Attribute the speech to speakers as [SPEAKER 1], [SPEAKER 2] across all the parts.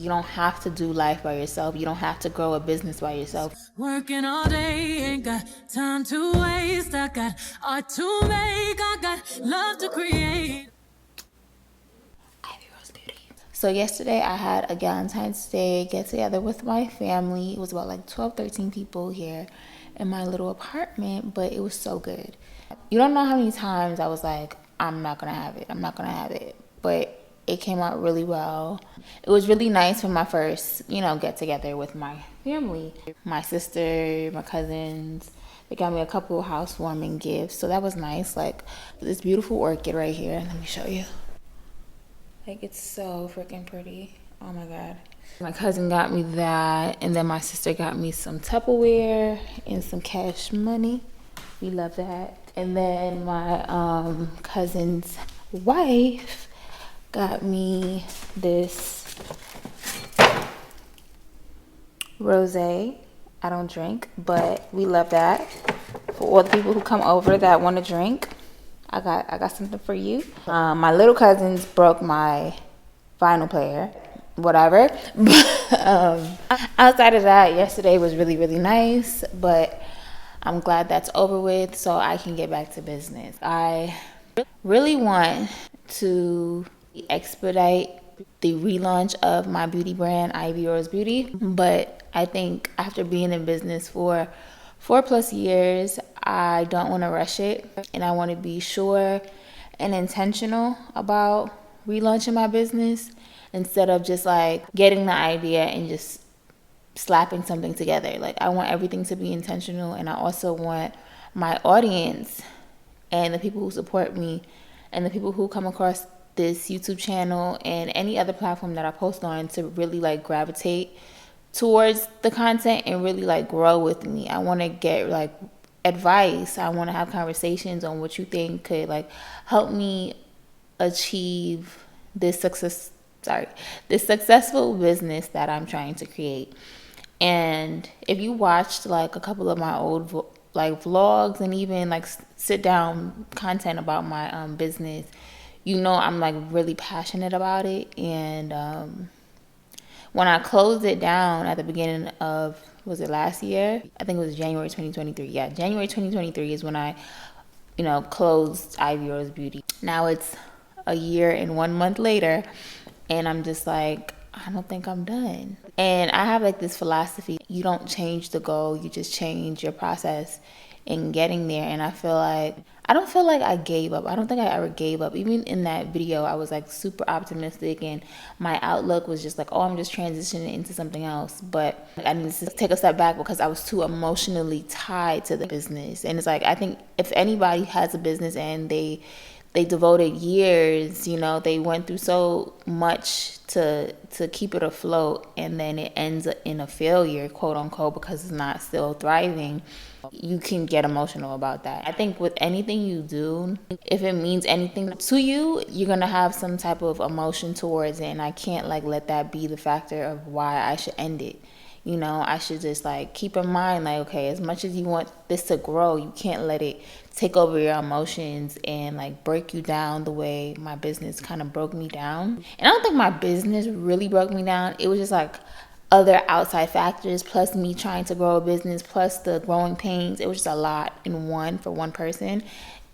[SPEAKER 1] You don't have to do life by yourself. You don't have to grow a business by yourself.
[SPEAKER 2] Working all day, ain't got time to waste. I got art to make, I got love to create.
[SPEAKER 1] So yesterday I had a Galentine's Day get together with my family. It was about like 12, 13 people here in my little apartment, but it was so good. You don't know how many times I was like, I'm not gonna have it, I'm not gonna have it. But it came out really well. It was really nice for my first, get together with my family. My sister, my cousins, they got me a couple housewarming gifts. So that was nice. Like this beautiful orchid right here. Let me show you. Like, it's so freaking pretty. Oh my God. My cousin got me that, and then my sister got me some Tupperware and some cash money. We love that. And then my cousin's wife got me this rosé. I don't drink, but we love that. For all the people who come over that want to drink, I got something for you. My little cousins broke my vinyl player, whatever. Outside of that, yesterday was really, really nice, but I'm glad that's over with so I can get back to business. I really want to expedite the relaunch of my beauty brand, Ivy Rose Beauty, but I think after being in business for 4+ years, I don't want to rush it, and I want to be sure and intentional about relaunching my business instead of just like getting the idea and just slapping something together. Like, I want everything to be intentional, and I also want my audience and the people who support me and the people who come across this YouTube channel and any other platform that I post on to really like gravitate towards the content and really like grow with me. I want to get like advice. I want to have conversations on what you think could like help me achieve this successful business that I'm trying to create. And if you watched like a couple of my old vlogs and even like sit down content about my business, I'm like really passionate about it. And when I closed it down at the beginning of, was it last year? I think it was January 2023. Yeah, January 2023 is when I, closed Ivy Rose Beauty. Now it's a year and 1 month later, and I'm just like, I don't think I'm done. And I have like this philosophy: you don't change the goal, you just change your process in getting there. And I don't feel like I gave up. I don't think I ever gave up. Even in that video, I was like super optimistic, and my outlook was just like, oh, I'm just transitioning into something else. But I needed to take a step back because I was too emotionally tied to the business. And it's like, I think if anybody has a business and they devoted years, they went through so much to keep it afloat, and then it ends in a failure, quote unquote, because it's not still thriving, you can get emotional about that. I think with anything you do, if it means anything to you, you're gonna have some type of emotion towards it, and I can't like let that be the factor of why I should end it. I should just like keep in mind, like, okay, as much as you want this to grow, you can't let it take over your emotions and like break you down the way my business kind of broke me down. And I don't think my business really broke me down. It was just like other outside factors, plus me trying to grow a business, plus the growing pains. It was just a lot for one person.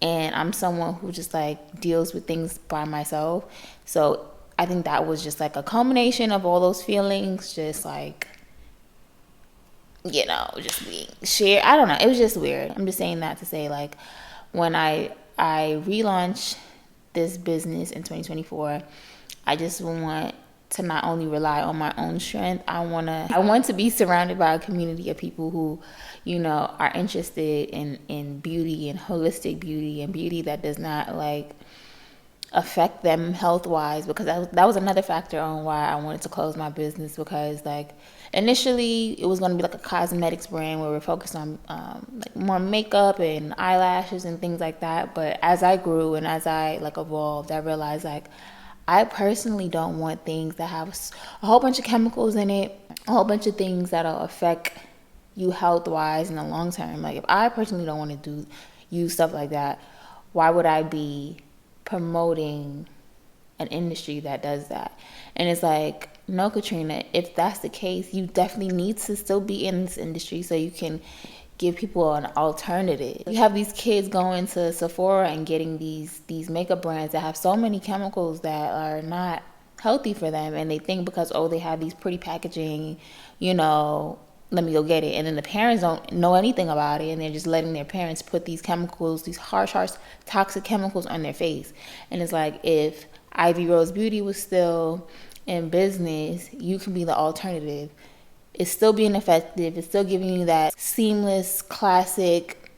[SPEAKER 1] And I'm someone who just like deals with things by myself. So I think that was just like a culmination of all those feelings, just like, just being shared. I don't know. It was just weird. I'm just saying that to say, like, when I relaunch this business in 2024, I just want to not only rely on my own strength. I want to be surrounded by a community of people who, are interested in beauty and holistic beauty and beauty that does not like affect them health-wise, because that was another factor on why I wanted to close my business, because like initially it was going to be like a cosmetics brand where we're focused on like more makeup and eyelashes and things like that. But as I grew and as I like evolved, I realized like I personally don't want things that have a whole bunch of chemicals in it, a whole bunch of things that'll affect you health-wise in the long term. Like, if I personally don't want to use stuff like that, why would I be promoting an industry that does that? And it's like, No, Katrina, if that's the case, you definitely need to still be in this industry so you can give people an alternative. You have these kids going to Sephora and getting these makeup brands that have so many chemicals that are not healthy for them, and they think because, oh, they have these pretty packaging, you know, let me go get it. And then the parents don't know anything about it, and they're just letting their parents put these chemicals, these harsh toxic chemicals on their face. And it's like, if Ivy Rose Beauty was still in business, you can be the alternative. It's still being effective. It's still giving you that seamless, classic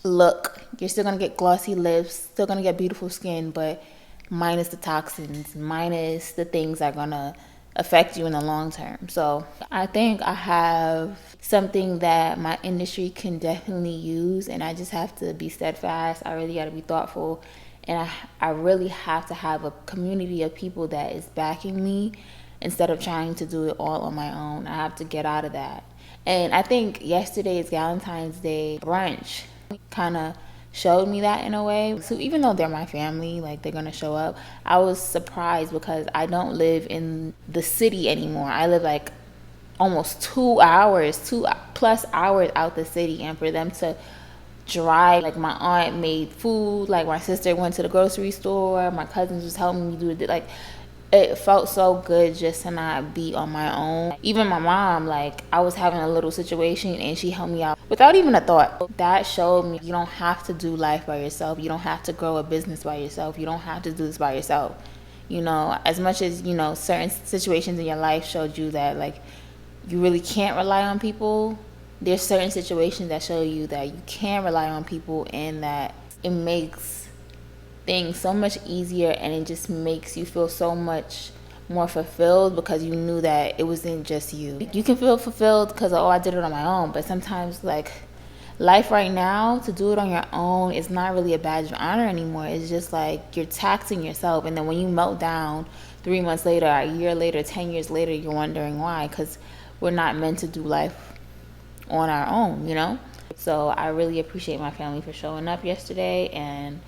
[SPEAKER 1] look. You're still going to get glossy lips, still going to get beautiful skin, but minus the toxins, minus the things that are going to affect you in the long term. So I think I have something that my industry can definitely use, and I just have to be steadfast. I really got to be thoughtful, and I really have to have a community of people that is backing me instead of trying to do it all on my own. I have to get out of that. And I think yesterday's Galentine's Day brunch kind of showed me that in a way. So even though they're my family, like they're gonna show up, I was surprised because I don't live in the city anymore. I live like almost 2 hours, 2+ hours out the city, and for them to drive, like my aunt made food, like my sister went to the grocery store, my cousins was helping me do it, like it felt so good just to not be on my own. Even my mom, like I was having a little situation and she helped me out without even a thought. That showed me you don't have to do life by yourself. You don't have to grow a business by yourself. You don't have to do this by yourself. You know, as much as, you know, certain situations in your life showed you that like you really can't rely on people, there's certain situations that show you that you can rely on people, and that it makes things so much easier, and it just makes you feel so much more fulfilled because you knew that it wasn't just you. You can feel fulfilled because, oh, I did it on my own, but sometimes like life right now, to do it on your own is not really a badge of honor anymore. It's just like you're taxing yourself, and then when you melt down 3 months later, a year later, 10 years later, you're wondering why, because we're not meant to do life on our own, you know? So I really appreciate my family for showing up yesterday, and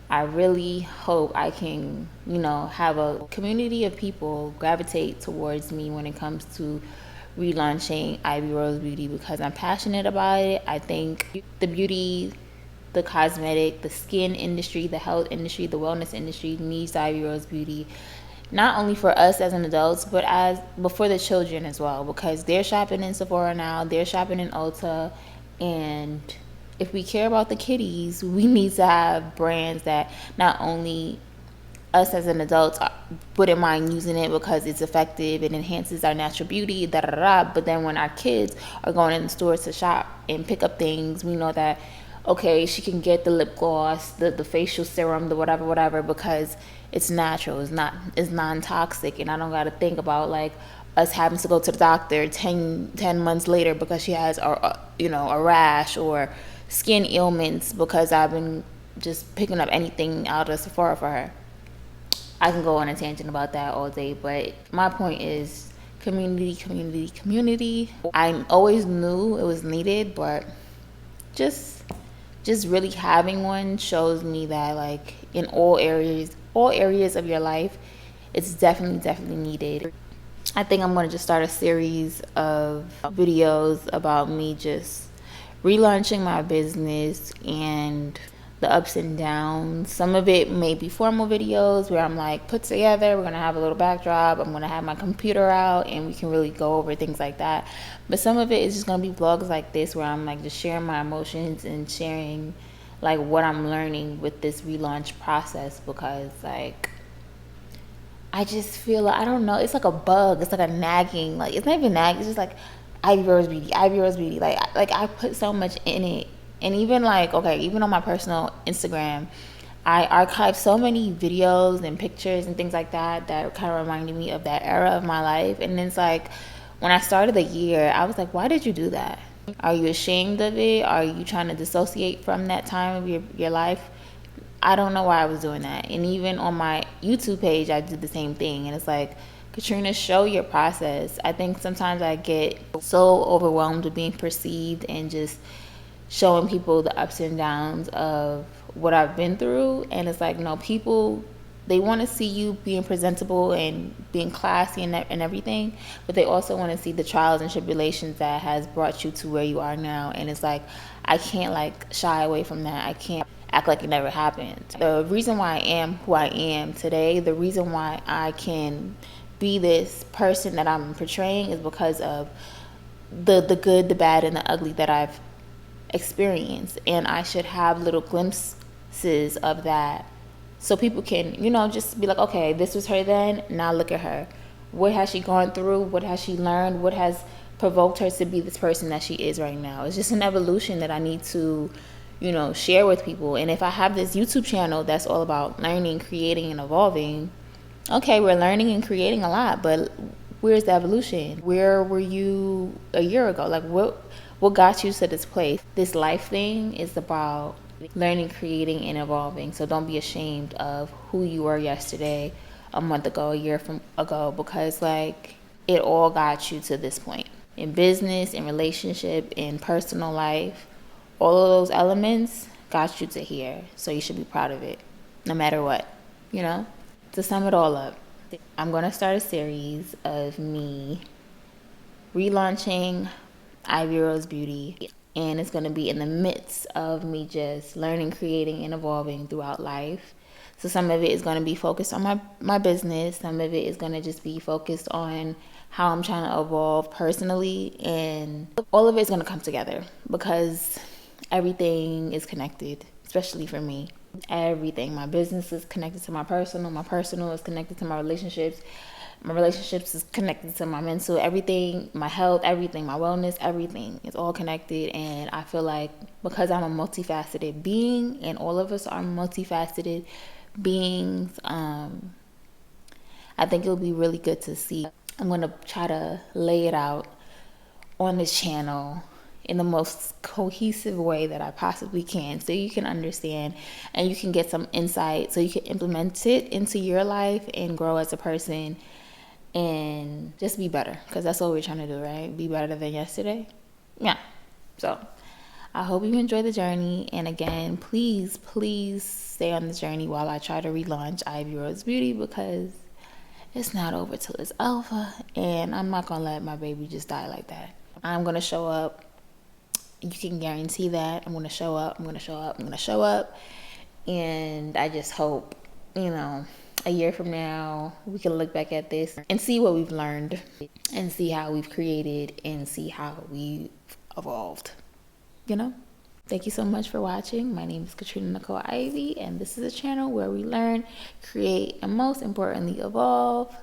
[SPEAKER 1] I really hope I can, you know, have a community of people gravitate towards me when it comes to relaunching Ivy Rose Beauty, because I'm passionate about it. I think the beauty, the cosmetic, the skin industry, the health industry, the wellness industry needs Ivy Rose Beauty, not only for us as an adults, but for the children as well, because they're shopping in Sephora now, they're shopping in Ulta, and if we care about the kiddies, we need to have brands that not only us as an adult wouldn't mind using it because it's effective, it enhances our natural beauty, but then when our kids are going in the stores to shop and pick up things, we know that, okay, she can get the lip gloss, the facial serum, the whatever, because it's natural, it's non-toxic, and I don't got to think about like us having to go to the doctor 10 months later because she has a rash or skin ailments because I've been just picking up anything out of Sephora for her. I can go on a tangent about that all day, but my point is community. I always knew it was needed, but just really having one shows me that like in all areas of your life, it's definitely needed. I think I'm going to just start a series of videos about me just relaunching my business and the ups and downs. Some of it may be formal videos where I'm like put together, we're going to have a little backdrop, I'm going to have my computer out and we can really go over things like that. But some of it is just going to be vlogs like this where I'm like just sharing my emotions and sharing like what I'm learning with this relaunch process, because like I just feel like, I don't know, it's like a bug, it's like a nagging, like it's not even nagging, it's just like Ivy Rose Beauty. Like I put so much in it. And even like, okay, even on my personal Instagram, I archive so many videos and pictures and things like that kind of reminded me of that era of my life. And it's like, when I started the year, I was like, why did you do that? Are you ashamed of it? Are you trying to dissociate from that time of your life? I don't know why I was doing that. And even on my YouTube page, I did the same thing. And it's like, Katrina, show your process. I think sometimes I get so overwhelmed with being perceived and just showing people the ups and downs of what I've been through. And it's like, no, people they want to see you being presentable and being classy and everything, but they also want to see the trials and tribulations that has brought you to where you are now. And it's like, I can't like shy away from that. I can't act like it never happened. The reason why I am who I am today, the reason why I can be this person that I'm portraying, is because of the good, the bad, and the ugly that I've experienced. And I should have little glimpses of that, so people can, just be like, okay, this was her then, now look at her. What has she gone through? What has she learned? What has provoked her to be this person that she is right now? It's just an evolution that I need to, share with people. And if I have this YouTube channel that's all about learning, creating, and evolving, okay, we're learning and creating a lot, but where's the evolution? Where were you a year ago? Like, what got you to this place? This life thing is about learning, creating, and evolving. So don't be ashamed of who you were yesterday, a month ago, a year from ago, because like, it all got you to this point. In business, in relationship, in personal life, all of those elements got you to here. So you should be proud of it, no matter what. To sum it all up, I'm going to start a series of me relaunching Ivy Rose Beauty, and it's going to be in the midst of me just learning, creating, and evolving throughout life. So some of it is going to be focused on my business. Some of it is going to just be focused on how I'm trying to evolve personally, and all of it is going to come together because everything is connected, especially for me. Everything. My business is connected to my personal is connected to my relationships is connected to my mental, everything, my health, everything, my wellness, everything. It's all connected. And I feel like because I'm a multifaceted being, and all of us are multifaceted beings, I think it'll be really good to see. I'm going to try to lay it out on this channel in the most cohesive way that I possibly can, so you can understand and you can get some insight, so you can implement it into your life and grow as a person and just be better, because that's what we're trying to do, right? Be better than yesterday. Yeah. So I hope you enjoy the journey, and again, please stay on this journey while I try to relaunch Ivy Rose Beauty, because it's not over till it's over, and I'm not gonna let my baby just die like that. I'm gonna show up. You can guarantee that. I'm gonna show up. And I just hope, a year from now, we can look back at this and see what we've learned, and see how we've created, and see how we've evolved. Thank you so much for watching. My name is Katrina Nicole-Ivy, and this is a channel where we learn, create, and most importantly, evolve.